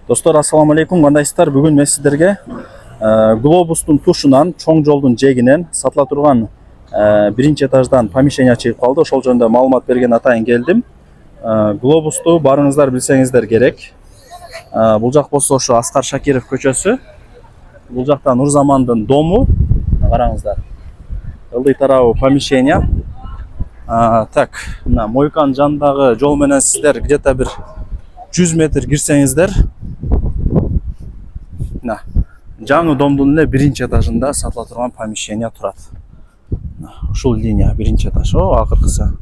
Достор, ассаламу алейкум, кандайсыздар? Бүгүн мен сиздерге глобустун тушунан, чоң жолдун жегинен сатыла турган биринчи этаждан помещение чыгып калды. Ошол жөнүндө маалымат берген атайын келдим. Глобусту барыңыздар билсеңиздер керек. Бул жак болсо ошо Аскар Шакиров көчөсү. Бул жакта Нурзамандын дому. Караңыздар. Ылдый тарабы помещение. Так, мына мойканын жанындагы жол менен сиздер где-то бир 100 метр кирсеңиздер, жаңы домдун эле биринчи этажында сатыла турган помещение турат. Ушул линия биринчи этаж. Акыркысы.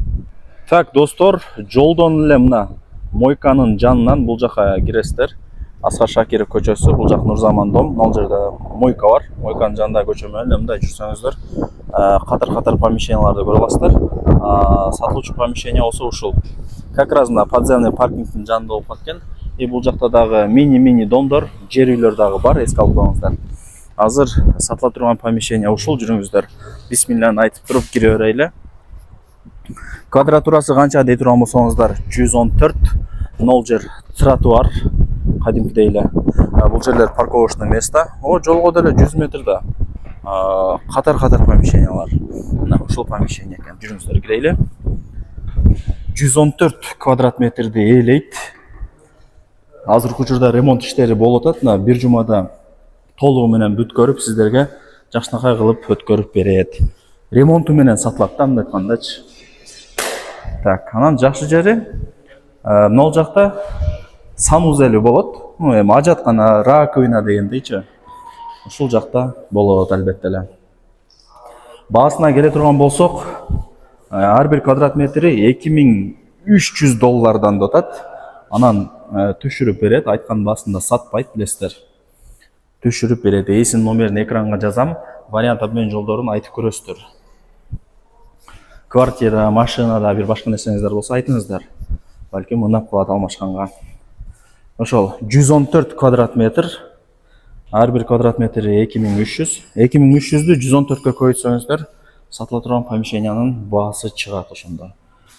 Так, достор, жолдон эле мына мойканын жанынан бул жака киресиздер. Аскар Шакиров көчөсү, бул жак Нурзаман дом. Ал жерде мойка бар. Мойканын жанында көчө менен мындай жүрсөңүздөр, катар помещенияларды көрө аласыздар. Сатылуучу помещение болсо ушул. Как раз мына подземный паркингтин жанында болуп кеткен. И бул жакта дагы мини домдор, жер үйлөр дагы бар, эске алып коюңуздар. Азыр сатыла турган помещение ушул, жүрүңүздөр. Бисмиллахын айтып туруп кире берели. Квадратурасы канча дей турган болсоңуздар, 114, нол жер тротуар, кадимкидей эле. Бул жерлер парковочный место. Жолго деле 100 метрде катар помещениялар. Мына ушул помещение экен. Жүрүңүздөр кирели. 114 квадрат метрди ээлейт. Азыркы учурда ремонт иштери болуп атат. Мына бир жумада толугу менен бүткөрүп сиздерге жакшынакай кылып өткөрүп берет. Ремонту менен сатылат да, мындай айткандачы. Так, анан жакшы жери мына жакта санузели болот. Эми ажаткана раковина дегендейчи. Ушул жакта болот албетте эле. Баасына келе турган болсок, ар бир квадрат метри $2300 дотат. Анан түшүрүп берет, айткан баасында сатпайт, билесиздер. Түшүрүп берет. Эсин номерин экранга жазам, вариант обмен жолдорун айтып көрөсүздөр. Квартира, машинада бир башка нерсеңиздер болсо айтыңыздар. Балким унап калат алмашканга. Ошол 114 квадрат метр. Ар бир квадрат метри 2300. 2300'дү 114кө көбөйтсөңүздөр, сатыла турган помещениянын баасы чыгат ошондо.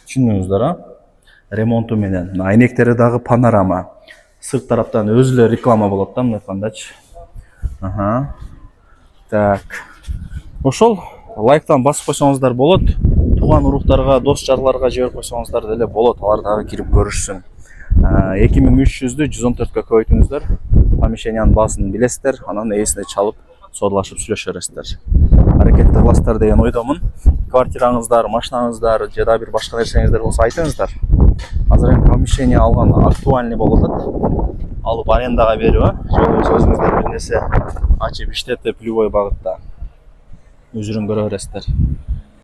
Түшүндүңүздөр, ремонту менен. Айнектери дагы панорама. Сырт тараптан өзү эле реклама болот да, мындай айткандачы. Так. Ошол лайктан басып койсоңуздар болот. Туган уруктарга, дос жарларга жиберип койсоңуздар деле болот. Алар дагы кирип көрүшсүн. 2300'дү 114кө көбөйтүңүздөр. Помещениянын баасын билесиздер, анан ээсине чалып, соодалашып сүйлөшө бересиздер. Аракетти кыласыздар деген ойдомун. Квартираңыздар, машинаңыздар, же да бир башка нерсеңиздер болсо айтыңыздар. Азыр эми помещение алган актуальный болуп атат. Алып арендага берип, же болбосо өзүңүздөр бир нерсе ачып иштетип, любой багытта өзүрүн көрө бересиздер.